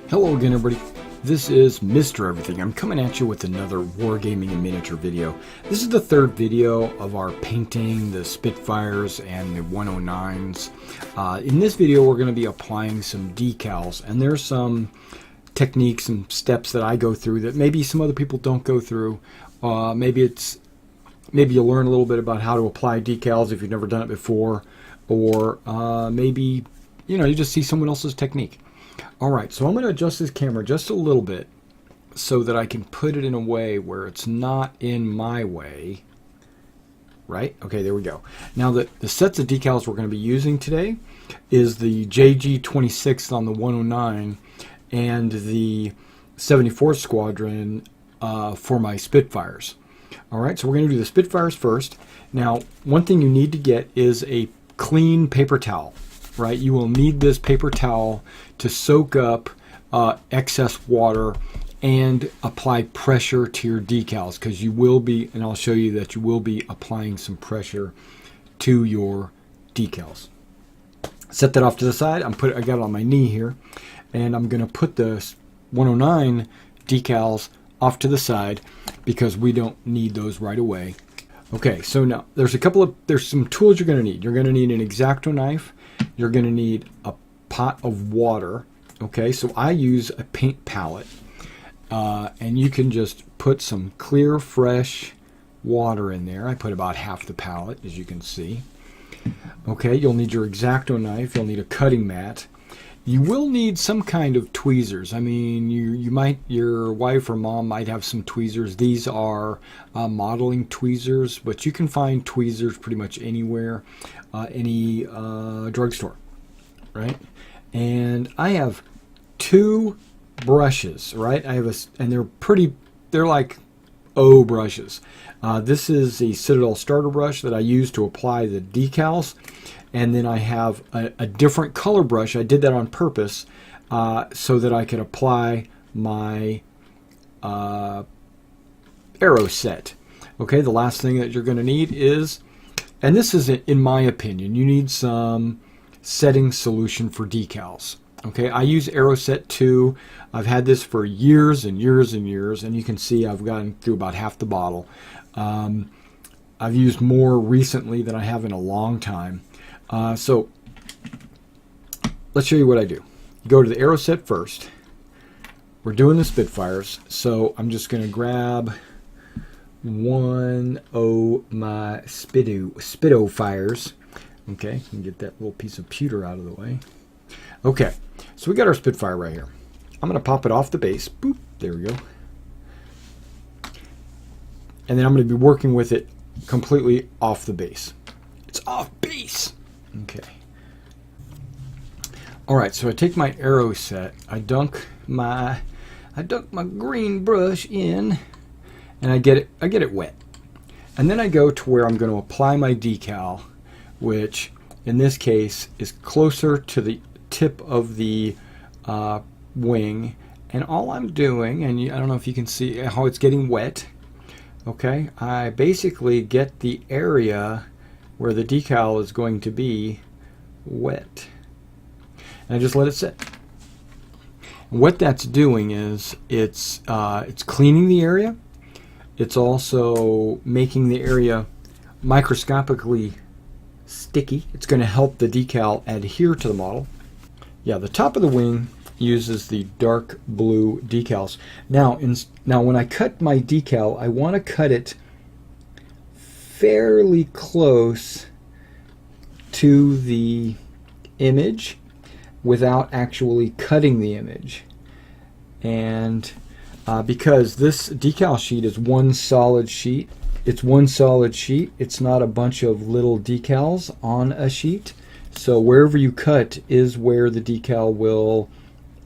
Hello again, everybody. This is Mr. Everything. I'm coming at you with another Wargaming and miniature video. This is the third video of our painting the Spitfires and the 109s. In this video, we're going to be applying some decals, and there's some techniques and steps that I go through that maybe some other people don't go through. Maybe you'll learn a little bit about how to apply decals if you've never done it before, or maybe you just see someone else's technique. Alright, so I'm going to adjust this camera just a little bit so that I can put it in a way where it's not in my way. Right? Okay, there we go. Now the sets of decals we're going to be using today is the JG26 on the 109 and the 74th Squadron for my Spitfires. Alright, so we're going to do the Spitfires first. Now, one thing you need to get is a clean paper towel. Right, you will need this paper towel to soak up excess water and apply pressure to your decals, because you will be, and I'll show you that you will be applying some pressure to your decals. Set that off to the side. I got it on my knee here, and I'm going to put the 109 decals off to the side because we don't need those right away. Okay, so now there's some tools you're going to need. You're going to need an X-Acto knife. You're going to need a pot of water. Okay, so I use a paint palette, and you can just put some clear, fresh water in there. I put about half the palette, as you can see. Okay, you'll need your X-Acto knife. You'll need a cutting mat. You will need some kind of tweezers. I mean, your wife or mom might have some tweezers. These are modeling tweezers, but you can find tweezers pretty much anywhere, any drugstore, right? And I have two brushes, right? And they're like O brushes. This is the Citadel starter brush that I use to apply the decals. And then I have a different color brush. I did that on purpose so that I could apply my arrow set. Okay, the last thing that you're going to need is, and this is, in my opinion, you need some setting solution for decals. Okay, I use Arrow Set 2. I've had this for years and years and years, and you can see I've gotten through about half the bottle. I've used more recently than I have in a long time. So let's show you what I do. You go to the arrow set first. We're doing the Spitfires, so I'm just going to grab one of my Spitfires. Okay, and get that little piece of pewter out of the way. Okay, so we got our Spitfire right here. I'm going to pop it off the base. Boop, there we go. And then I'm going to be working with it completely off the base. It's off base. Okay. All right, so I take my arrow set, I dunk my green brush in, and I get it wet. And then I go to where I'm going to apply my decal, which in this case is closer to the tip of the wing. And all I'm doing, and I don't know if you can see how it's getting wet. Okay, I basically get the area where the decal is going to be wet, and I just let it sit. And what that's doing is it's cleaning the area. It's also making the area microscopically sticky. It's going to help the decal adhere to the model. Yeah, the top of the wing uses the dark blue decals. Now when I cut my decal, I want to cut it fairly close to the image without actually cutting the image. And because this decal sheet is one solid sheet, it's not a bunch of little decals on a sheet. So wherever you cut is where the decal will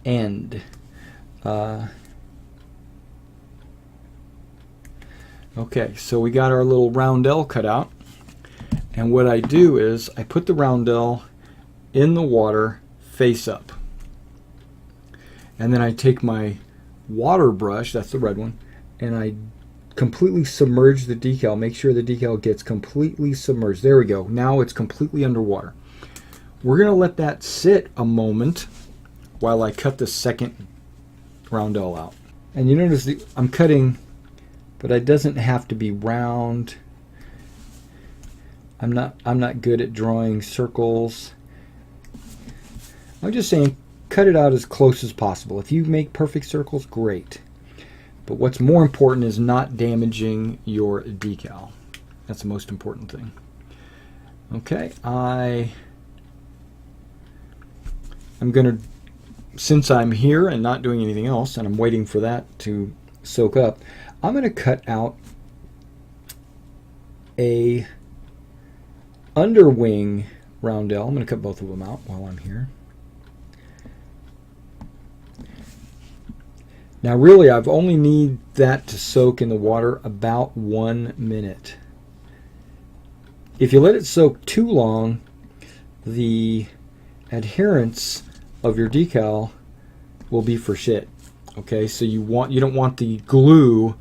end. Okay, so we got our little roundel cut out, and what I do is I put the roundel in the water face up, and then I take my water brush, that's the red one, and I completely submerge the decal. Make sure the decal gets completely submerged. There we go. Now it's completely underwater. We're going to let that sit a moment while I cut the second roundel out. And you notice I'm cutting, but it doesn't have to be round. I'm not good at drawing circles. I'm just saying cut it out as close as possible. If you make perfect circles, great. But what's more important is not damaging your decal. That's the most important thing. Okay, I'm going to, since I'm here and not doing anything else, and I'm waiting for that to soak up, I'm going to cut out a underwing roundel. I'm going to cut both of them out while I'm here. Now really, I've only need that to soak in the water about 1 minute. If you let it soak too long, the adherence of your decal will be for shit. Okay, so you don't want the glue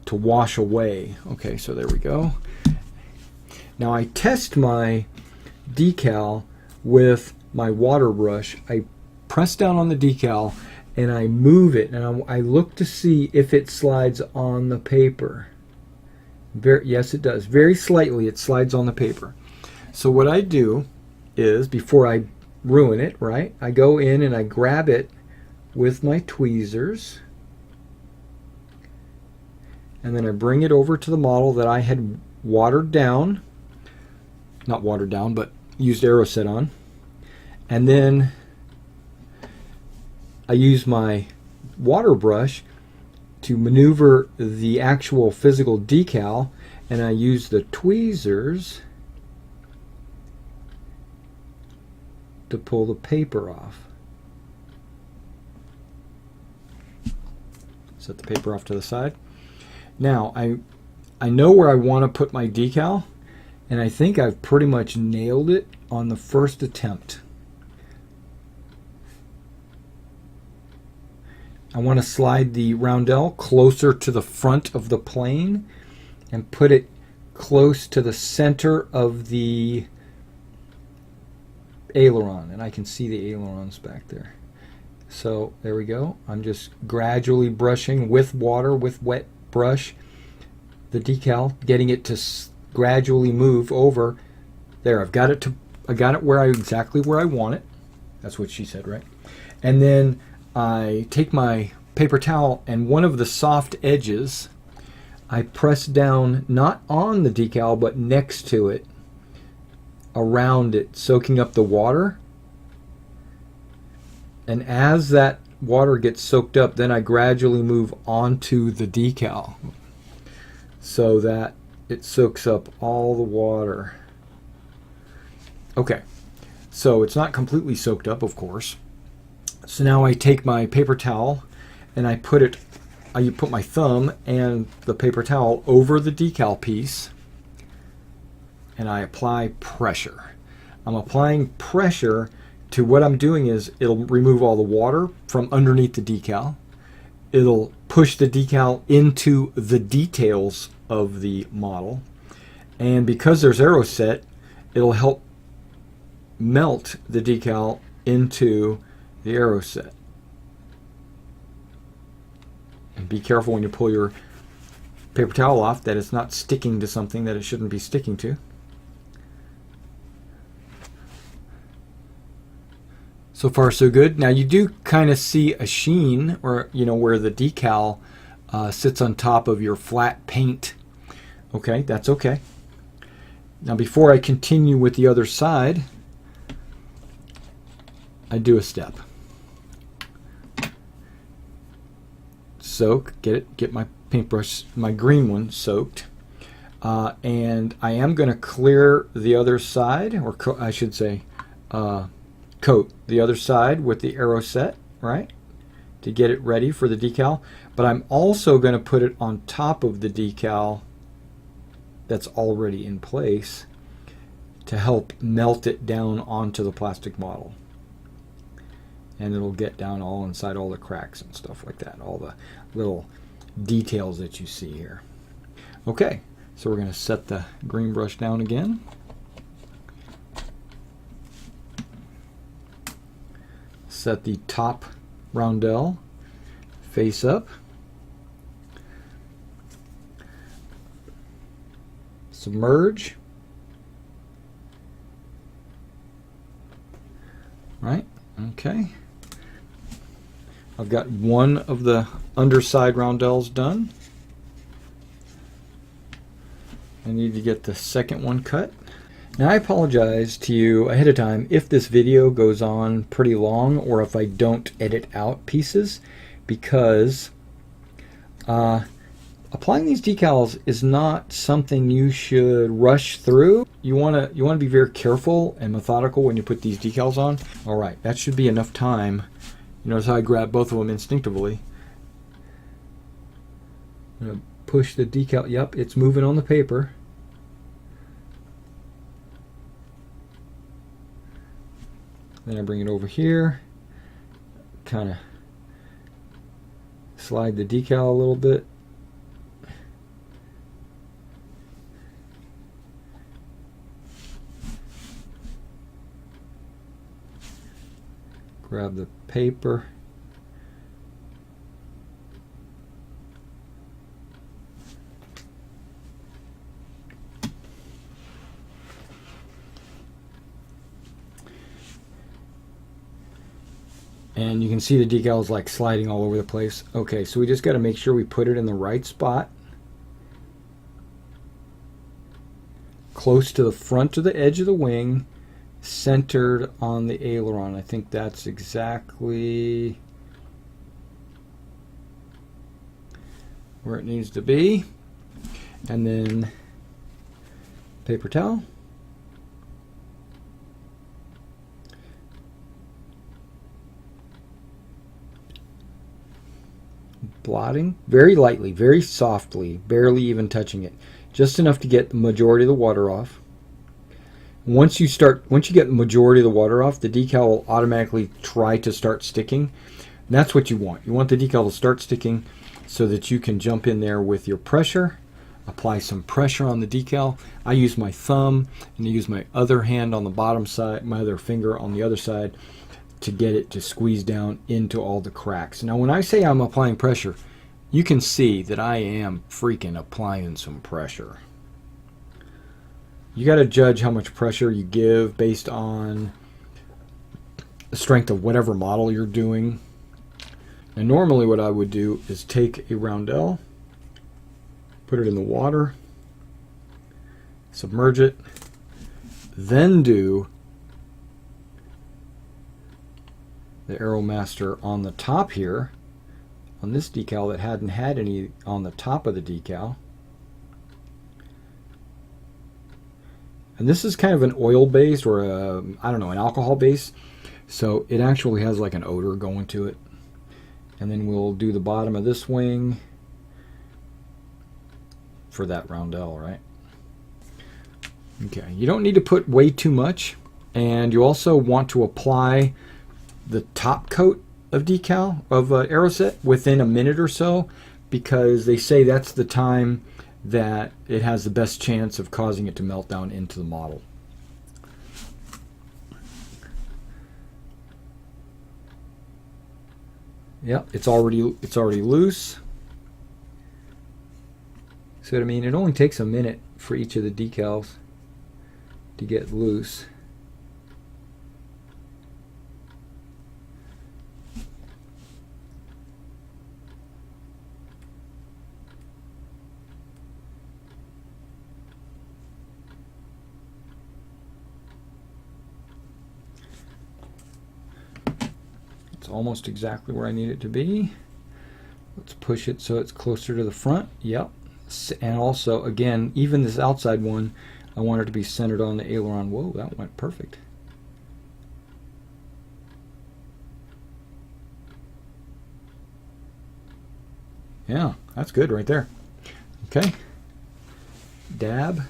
to wash away. Okay, so there we go. Now I test my decal with my water brush. I press down on the decal and I move it, and I look to see if it slides on the paper. Yes, it does. Very slightly it slides on the paper. So what I do is, before I ruin it, right, I go in and I grab it with my tweezers, and then I bring it over to the model that I had watered down. Not watered down, but used Aeroset on. And then I use my water brush to maneuver the actual physical decal, and I use the tweezers to pull the paper off. Set the paper off to the side. Now I know where I want to put my decal, and I think I've pretty much nailed it on the first attempt. I want to slide the roundel closer to the front of the plane and put it close to the center of the aileron, and I can see the ailerons back there. So there we go. I'm just gradually brushing with water, with wet brush, the decal, getting it to gradually move over. There, I got it exactly where I want it. That's what she said, right? And then I take my paper towel, and one of the soft edges I press down, not on the decal but next to it, around it, soaking up the water. And as that water gets soaked up, then I gradually move onto the decal so that it soaks up all the water. Okay, so it's not completely soaked up, of course. So now I take my paper towel and I put my thumb and the paper towel over the decal piece, and I apply pressure. I'm applying pressure to, what I'm doing is, it'll remove all the water from underneath the decal. It'll push the decal into the details of the model. And because there's Aeroset, it'll help melt the decal into the Aeroset. And be careful when you pull your paper towel off that it's not sticking to something that it shouldn't be sticking to. So far so good. Now you do kind of see a sheen, or where the decal sits on top of your flat paint. Okay, that's okay. Now before I continue with the other side, I do a step. Soak, get my paintbrush, my green one, soaked, and I am going to clear the other side, or I should say coat the other side with the Aeroset, right, to get it ready for the decal. But I'm also going to put it on top of the decal that's already in place to help melt it down onto the plastic model. And it'll get down all inside all the cracks and stuff like that, all the little details that you see here. Okay, so we're going to set the green brush down again. Set the top roundel face up. Submerge. Right, okay. I've got one of the underside roundels done. I need to get the second one cut. Now I apologize to you ahead of time if this video goes on pretty long or if I don't edit out pieces, because applying these decals is not something you should rush through. You want to be very careful and methodical when you put these decals on. All right, that should be enough time. You notice how I grab both of them instinctively. I'm going to push the decal. Yep, it's moving on the paper. Then I bring it over here, kind of slide the decal a little bit. Grab the paper. And you can see the decals like sliding all over the place. Okay, so we just got to make sure we put it in the right spot. Close to the front of the edge of the wing, centered on the aileron. I think that's exactly where it needs to be. And then paper towel. Blotting very lightly, very softly, barely even touching it, just enough to get the majority of the water off. Once you get the majority of the water off, the decal will automatically try to start sticking. And that's what you want. You want the decal to start sticking so that you can jump in there with your pressure, apply some pressure on the decal. I use my thumb and I use my other hand on the bottom side, my other finger on the other side, to get it to squeeze down into all the cracks. Now when I say I'm applying pressure, you can see that I am freaking applying some pressure. You got to judge how much pressure you give based on the strength of whatever model you're doing. And normally what I would do is take a roundel, put it in the water, submerge it, then do the Aeromaster on the top here, on this decal that hadn't had any on the top of the decal. And this is kind of an oil base or a, I don't know, an alcohol base, so it actually has like an odor going to it. And then we'll do the bottom of this wing for that roundel, right? Okay, you don't need to put way too much, and you also want to apply the top coat of decal of Aeroset within a minute or so, because they say that's the time that it has the best chance of causing it to melt down into the model. Yep, it's already loose. So I mean, it only takes a minute for each of the decals to get loose. It's almost exactly where I need it to be. Let's push it so it's closer to the front. Yep. And also, again, even this outside one, I want it to be centered on the aileron. Whoa, that went perfect. Yeah, that's good right there. Okay. Dab.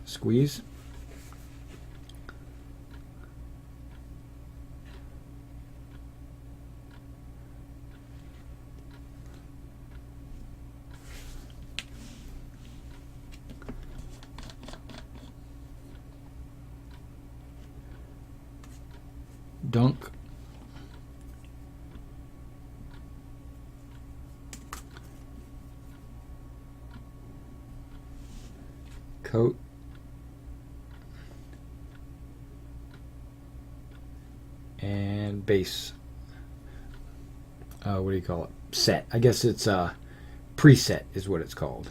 Squeeze. dunk. Coat. And base. What do you call it? Set. I guess it's preset is what it's called.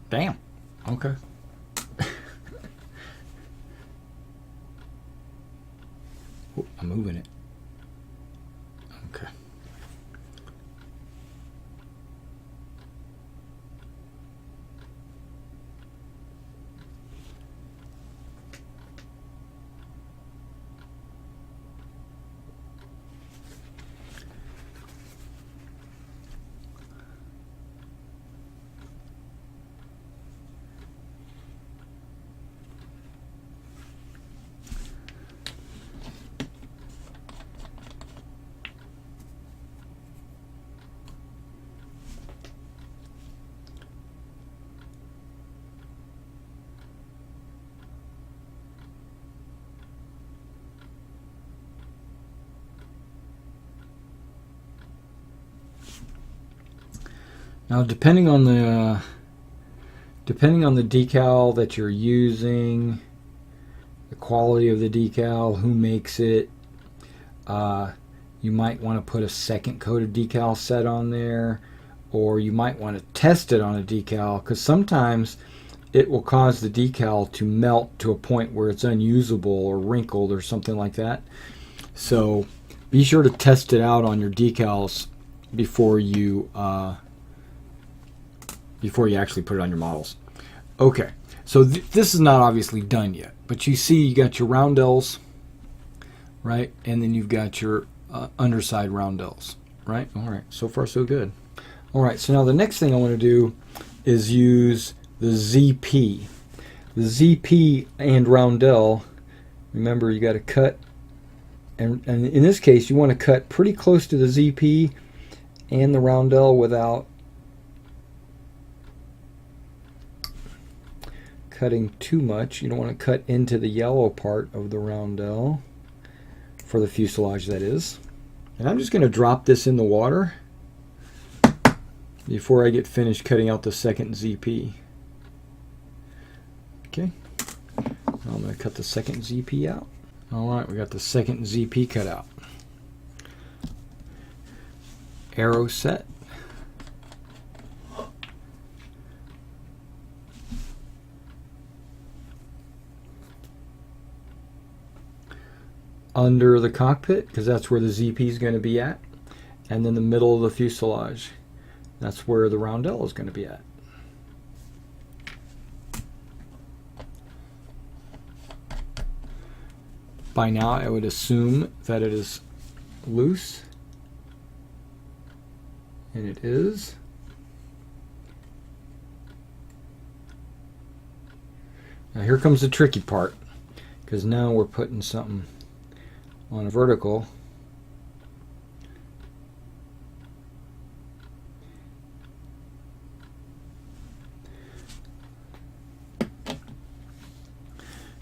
Damn. Okay. Ooh, I'm moving it. Okay. Now, depending on the decal that you're using, the quality of the decal, who makes it, you might want to put a second coat of decal set on there, or you might want to test it on a decal, because sometimes it will cause the decal to melt to a point where it's unusable or wrinkled or something like that. So be sure to test it out on your decals before you actually put it on your models. Okay, so this is not obviously done yet, but you see you got your roundels, right? And then you've got your underside roundels, right? All right, so far so good. All right, so now the next thing I want to do is use the ZP. The ZP and roundel, remember you got to cut, and in this case you want to cut pretty close to the ZP and the roundel without cutting too much. You don't want to cut into the yellow part of the roundel for the fuselage, that is. And I'm just going to drop this in the water before I get finished cutting out the second ZP. Okay, now I'm going to cut the second ZP out. Alright, we got the second ZP cut out. Arrow set. Under the cockpit, because that's where the ZP is going to be at, and then the middle of the fuselage, that's where the roundel is going to be at. By now I would assume that it is loose, and it is. Now here comes the tricky part, because now we're putting something on a vertical.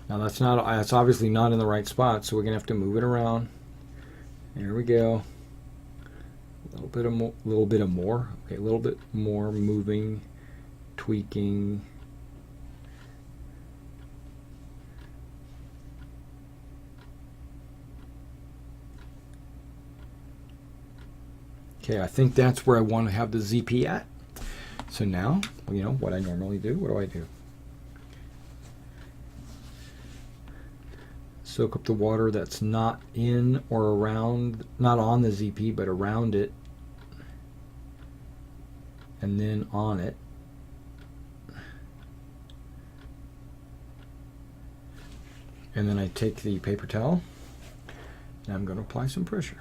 Now that's obviously not in the right spot, so we're gonna have to move it around. There we go. A little bit more. Okay, a little bit more moving, tweaking. Okay, I think that's where I want to have the ZP at. So now, you know what I normally do. What do I do? Soak up the water that's not in or around, not on the ZP, but around it, and then on it. And then I take the paper towel and I'm going to apply some pressure.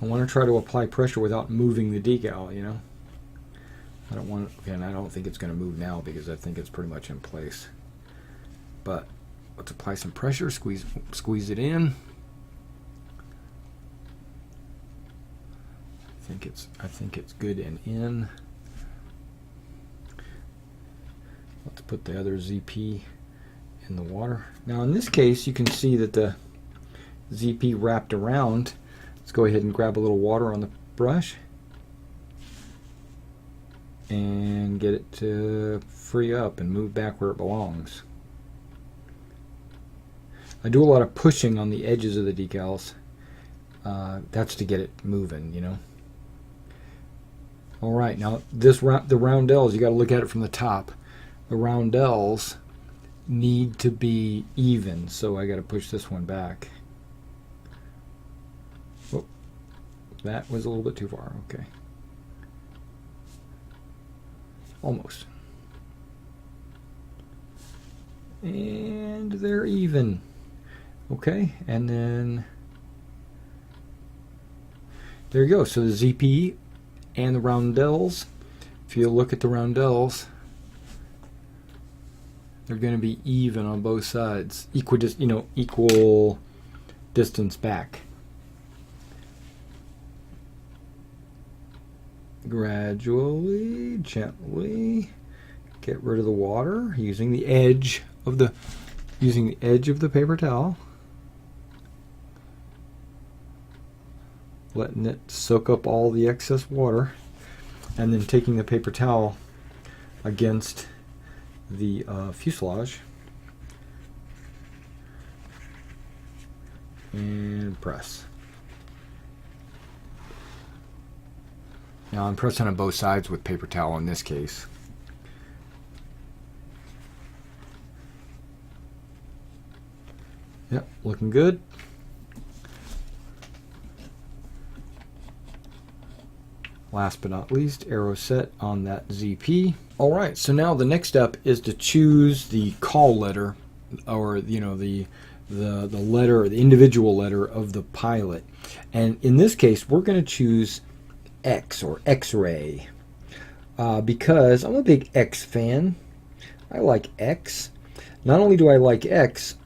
I want to try to apply pressure without moving the decal, you know. I don't want, and I don't think it's going to move now because I think it's pretty much in place. But let's apply some pressure, squeeze it in. I think it's good and in. Let's put the other ZP in the water. Now in this case, you can see that the ZP wrapped around. Let's go ahead and grab a little water on the brush and get it to free up and move back where it belongs. I do a lot of pushing on the edges of the decals. That's to get it moving, you know. Alright, now the roundels, you got to look at it from the top. The roundels need to be even, so I got to push this one back. Oh, that was a little bit too far. Okay. Almost. And they're even. Okay, and then there you go. So the ZP and the roundels, if you look at the roundels, they're going to be even on both sides, equal distance back. Gradually, gently get rid of the water using the edge of the paper towel, letting it soak up all the excess water, and then taking the paper towel against the fuselage and press. Now I'm pressing on both sides with paper towel in this case. Yep, looking good. Last but not least, arrow set on that ZP. Alright, so now the next step is to choose the call letter, or the letter, the individual letter of the pilot. And in this case, we're going to choose X, or X-ray, because I'm a big X fan. I like X. Not only do I like X,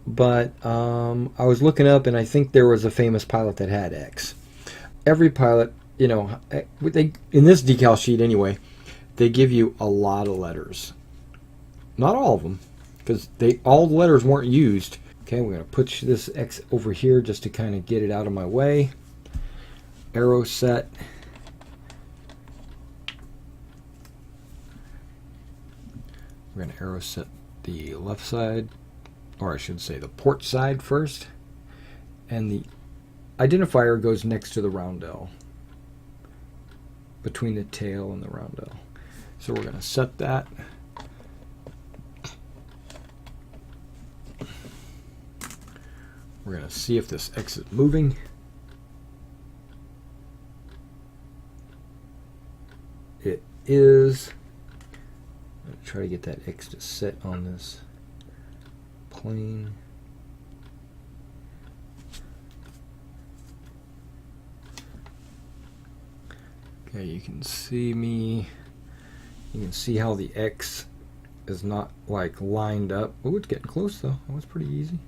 but I was looking up and I think there was a famous pilot that had X. Every pilot, you know, in this decal sheet anyway, they give you a lot of letters. Not all of them, because all the letters weren't used. Okay, we're going to push this X over here just to kind of get it out of my way. Arrow set. We're going to arrow set the left side, or I should say the port side first, and the identifier goes next to the roundel, between the tail and the roundel. So we're going to set that. We're going to see if this X is moving. It is. I'm going to try to get that X to set on this plane. Okay, you can see me. You can see how the X is not like lined up. Oh, it's getting close though. That was pretty easy.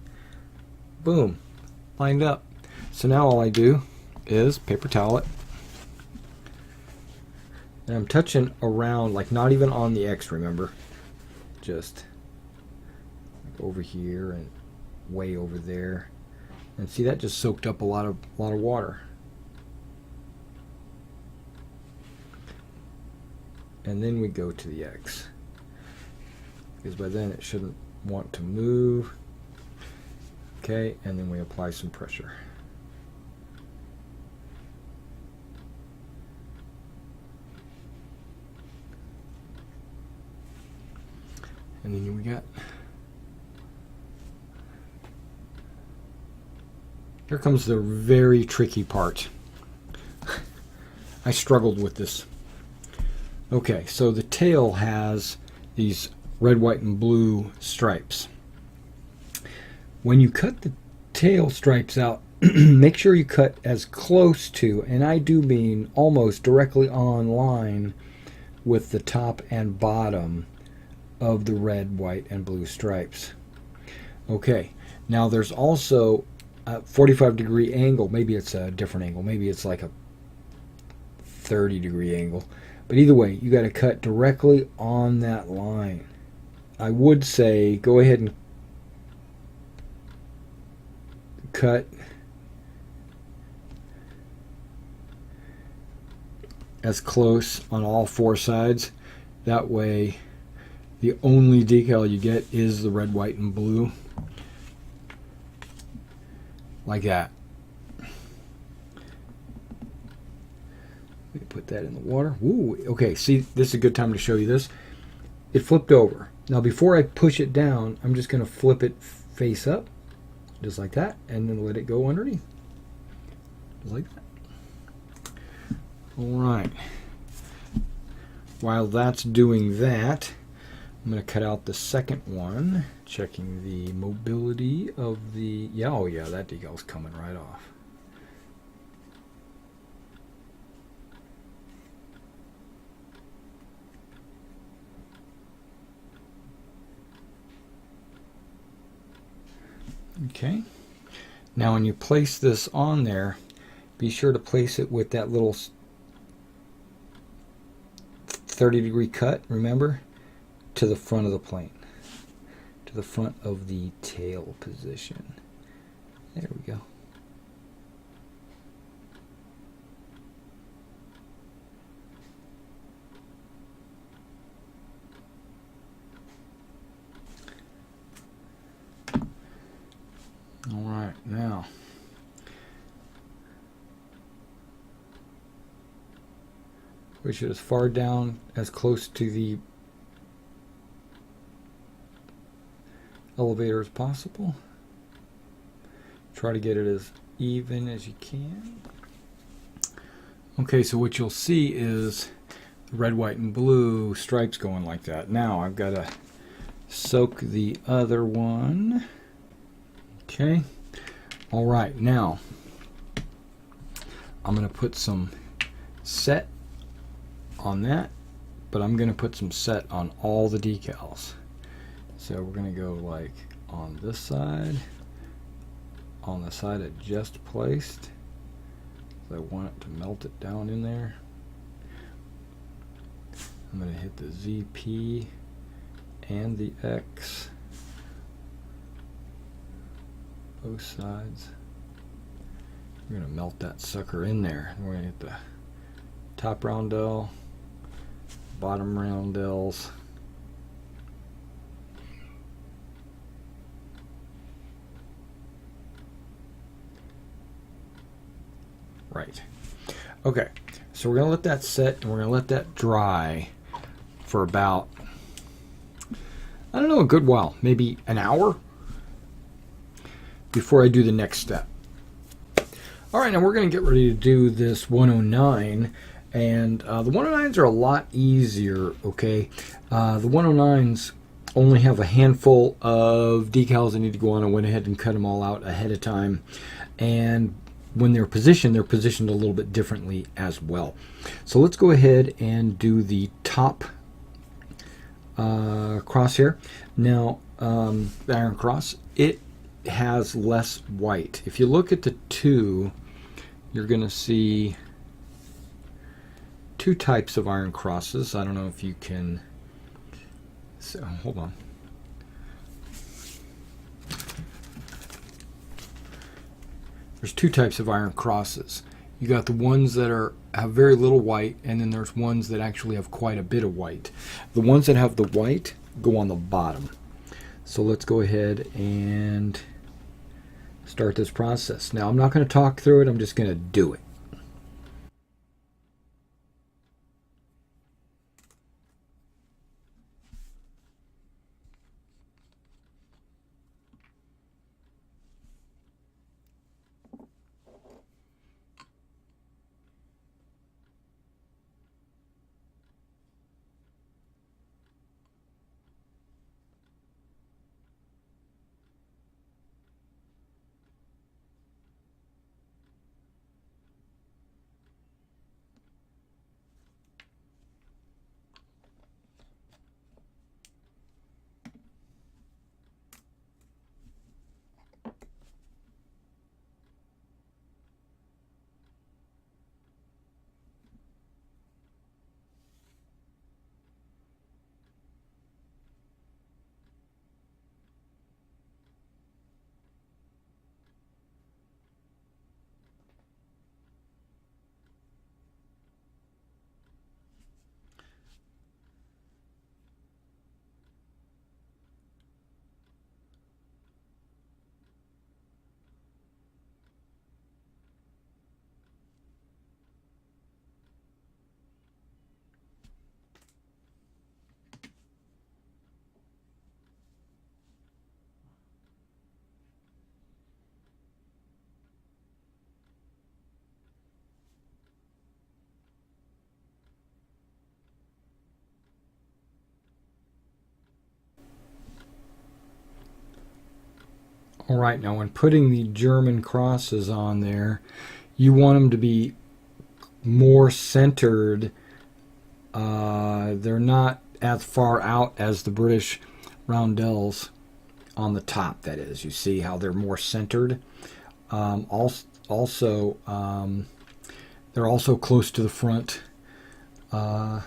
Boom, lined up. So now all I do is paper towel it. And I'm touching around, like not even on the X, remember? Just like over here and way over there. And see, that just soaked up a lot of water. And then we go to the X, because by then it shouldn't want to move. Okay, and then we apply some pressure. And then we got, here comes the very tricky part. I struggled with this. Okay, so the tail has these red, white, and blue stripes. When you cut the tail stripes out, make sure you cut as close to, and I do mean almost directly on line with the top and bottom of the red, white, and blue stripes. Okay, now there's also a 45-degree angle. Maybe it's a different angle. Maybe it's like a 30-degree angle. But either way, you got to cut directly on that line. I would say go ahead and cut as close on all four sides. That way the only decal you get is the red, white, and blue. Like that. Let me put that in the water. Ooh, okay, see, this is a good time to show you this. It flipped over. Now before I push it down, I'm just going to flip it face up, just like that, and then let it go underneath. Just like that. Alright. While that's doing that, I'm going to cut out the second one, checking the mobility of the... Yeah, oh yeah, that decal's coming right off. Okay. Now when you place this on there, be sure to place it with that little 30-degree cut, remember? To the front of the plane, to the front of the tail position. There we go. All right, now push it as far down as close to the elevator as possible. Try to get it as even as you can. Okay, so what you'll see is the red, white, and blue stripes going like that. Now I've got to soak the other one. Okay. All right, now I'm going to put some set on that, but I'm going to put some set on all the decals. So we're going to go like on this side, on the side I just placed. So I want it to melt it down in there. I'm going to hit the ZP and the X, both sides. We're going to melt that sucker in there. We're going to hit the top roundel, bottom roundels. Right. Okay, so we're going to let that set, and we're going to let that dry for about, I don't know, a good while, maybe an hour before I do the next step. All right, now we're going to get ready to do this 109, and the 109s are a lot easier, okay? The 109s only have a handful of decals that need to go on. I went ahead and cut them all out ahead of time, and when they're positioned a little bit differently as well. So let's go ahead and do the top crosshair. Now, the Iron Cross, it has less white. If you look at the two, you're going to see two types of Iron Crosses. I don't know if you can... So, hold on. There's two types of Iron Crosses. You got the ones that have very little white, and then there's ones that actually have quite a bit of white. The ones that have the white go on the bottom. So let's go ahead and start this process. Now I'm not going to talk through it, I'm just going to do it. All right, now when putting the German crosses on there, you want them to be more centered. They're not as far out as the British roundels on the top, that is. You see how they're more centered. Also, they're also close to the front. Yeah.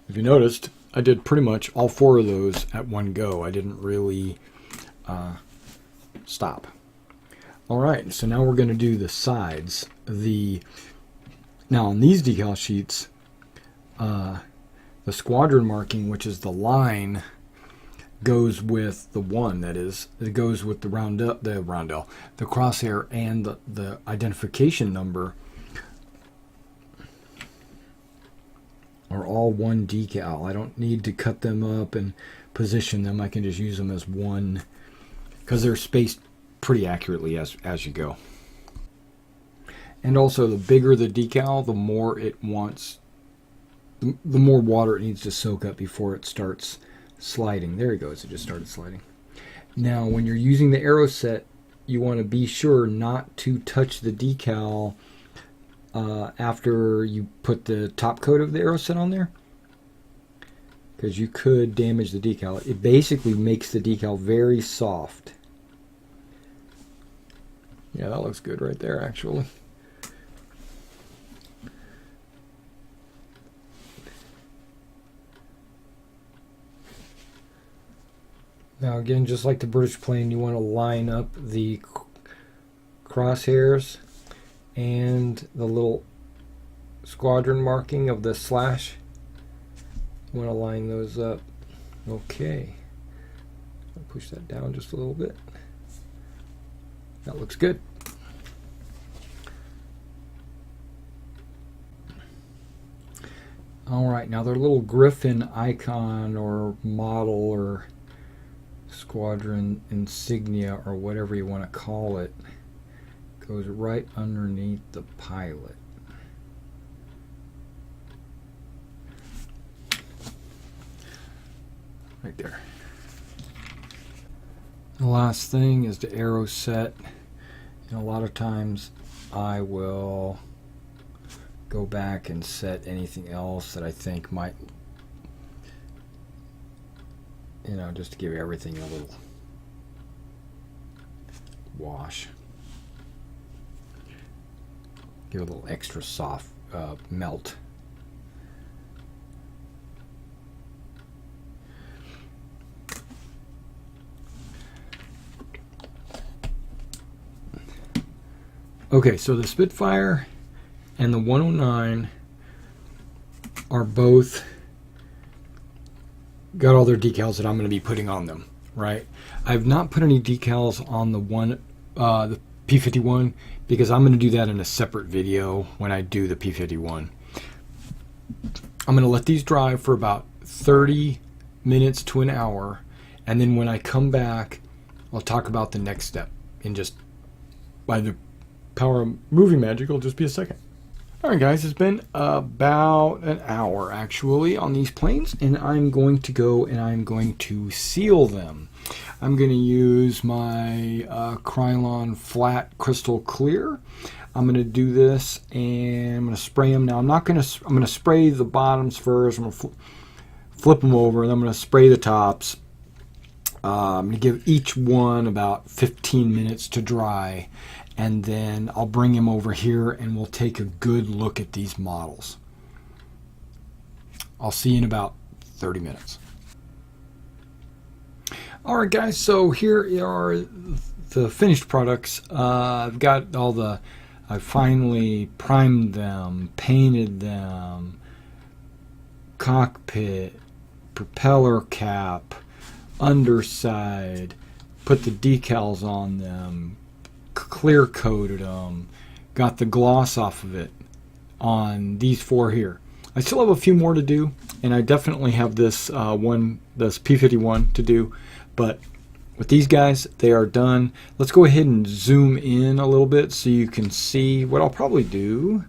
If you noticed, I did pretty much all 4 of those at one go. I didn't really stop. All right, so now we're going to do the sides. Now on these decal sheets, the squadron marking, which is the line, goes with the one. That is, it goes with the roundel, the crosshair, and the identification number are all one decal. I don't need to cut them up and position them. I can just use them as one because they're spaced pretty accurately as you go. And also, the bigger the decal, the more it wants, the more water it needs to soak up before it starts sliding. There it goes. It just started sliding. Now, when you're using the arrow set, you want to be sure not to touch the decal after you put the top coat of the arrow set on there, because you could damage the decal. It basically makes the decal very soft. Yeah, that looks good right there, actually. Now again, just like the British plane, you want to line up the crosshairs and the little squadron marking of the slash. You want to line those up. Okay. I'll push that down just a little bit. That looks good. Alright, now their little griffin icon or model or squadron insignia or whatever you want to call it goes right underneath the pilot. Right there. The last thing is the arrow set, and a lot of times I will go back and set anything else that I think might, you know, just to give everything a little wash. Give it a little extra soft melt. Okay, so the Spitfire and the 109 are both got all their decals that I'm going to be putting on them, right? I've not put any decals on the P51 because I'm going to do that in a separate video when I do the P51. I'm going to let these dry for about 30 minutes to an hour, and then when I come back, I'll talk about the next step in just by the power of movie magic. It'll just be a second. Alright guys, it's been about an hour actually on these planes, and I'm going to go and I'm going to seal them. I'm going to use my Krylon flat crystal clear. I'm going to do this and I'm going to spray them. Now I'm going to spray the bottoms first. I'm going to flip them over, and I'm going to spray the tops. I'm going to give each one about 15 minutes to dry, and then I'll bring him over here and we'll take a good look at these models. I'll see you in about 30 minutes. Alright guys, so here are the finished products. I've got all I finally primed them, painted them, cockpit, propeller cap, underside, put the decals on them, clear coated them, got the gloss off of it on these 4 here. I still have a few more to do, and I definitely have this this P51 to do, but with these guys, they are done. Let's go ahead and zoom in a little bit so you can see what I'll probably do.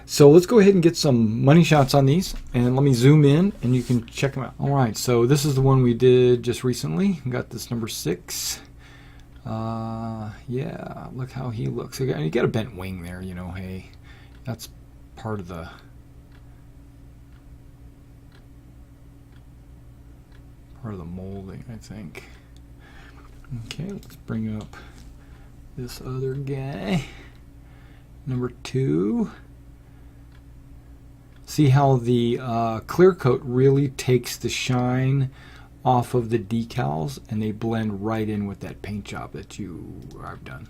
So let's go ahead and get some money shots on these, and let me zoom in and you can check them out. All right, so this is the one we did just recently. We got this number 6. Yeah, look how he looks. You got a bent wing there, you know. Hey, that's part of the molding, I think. Okay, let's bring up this other guy, number 2. See how the clear coat really takes the shine off of the decals, and they blend right in with that paint job that you have done,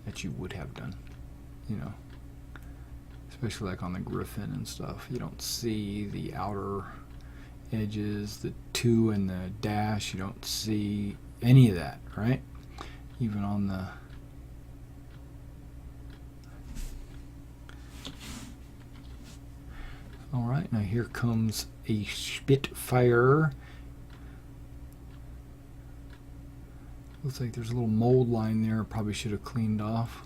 that you would have done, you know, especially like on the Griffin and stuff. You don't see the outer edges, the 2 and the dash. You don't see any of that, right? Even on the all right, now here comes a Spitfire. Looks like there's a little mold line there. Probably should have cleaned off.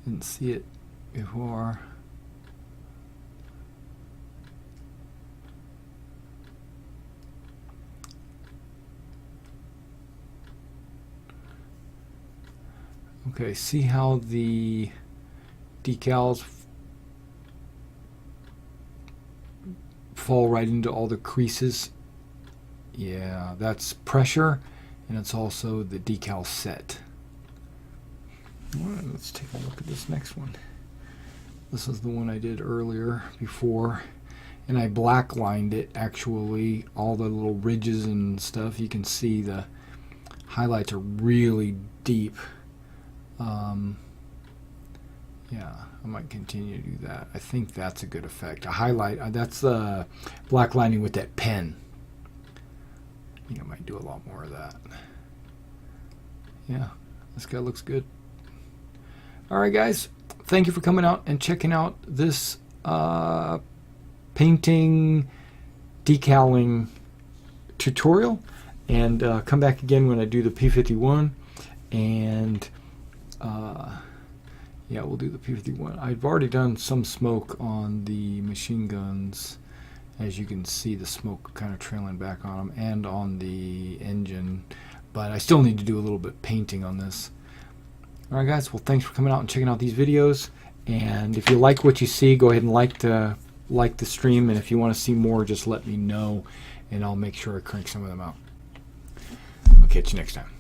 Didn't see it before. Okay, see how the decals fall right into all the creases? Yeah, that's pressure, and it's also the decal set. All right, let's take a look at this next one. This is the one I did earlier before, and I black lined it actually, all the little ridges and stuff. You can see the highlights are really deep. Yeah, I might continue to do that. I think that's a good effect. A highlight, that's black lining with that pen. I think I might do a lot more of that. Yeah, this guy looks good. All right, guys, thank you for coming out and checking out this painting, decaling tutorial. And come back again when I do the P51. And yeah, we'll do the P51. I've already done some smoke on the machine guns. As you can see, the smoke kind of trailing back on them, and on the engine. But I still need to do a little bit of painting on this. Alright guys, well thanks for coming out and checking out these videos. And if you like what you see, go ahead and like the stream. And if you want to see more, just let me know, and I'll make sure I crank some of them out. I'll catch you next time.